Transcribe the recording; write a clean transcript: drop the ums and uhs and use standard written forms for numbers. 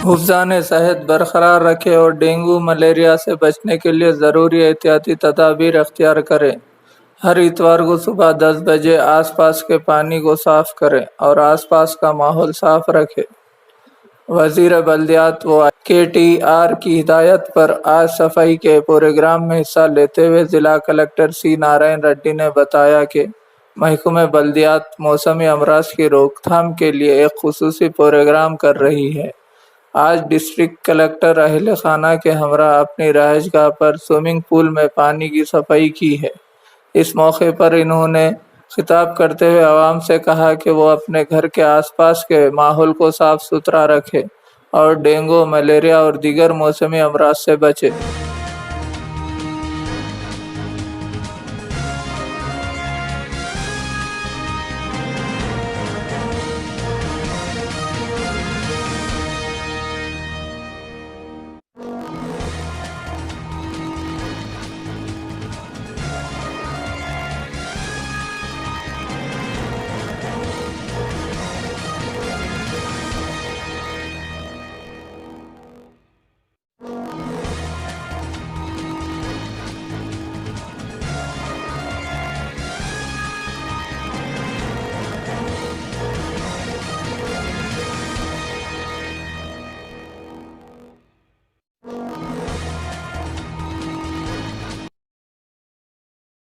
حفظان صحت برقرار رکھے اور ڈینگو ملیریا سے بچنے کے لیے ضروری احتیاطی تدابیر اختیار کریں۔ ہر اتوار کو صبح 10 بجے آس پاس کے پانی کو صاف کریں اور آس پاس کا ماحول صاف رکھیں۔ وزیر بلدیات و کے ٹی آر کی ہدایت پر آج صفائی کے پروگرام میں حصہ لیتے ہوئے ضلع کلکٹر سی نارائن ریڈی نے بتایا کہ محکمہ بلدیات موسمی امراض کی روک تھام کے لیے ایک خصوصی پروگرام کر رہی ہے۔ آج ڈسٹرکٹ کلکٹر اہل خانہ کے ہمراہ اپنی رہائش گاہ پر سوئمنگ پول میں پانی کی صفائی کی ہے۔ اس موقع پر انہوں نے خطاب کرتے ہوئے عوام سے کہا کہ وہ اپنے گھر کے آس پاس کے ماحول کو صاف ستھرا رکھیں اور ڈینگو، ملیریا اور دیگر موسمی امراض سے بچیں۔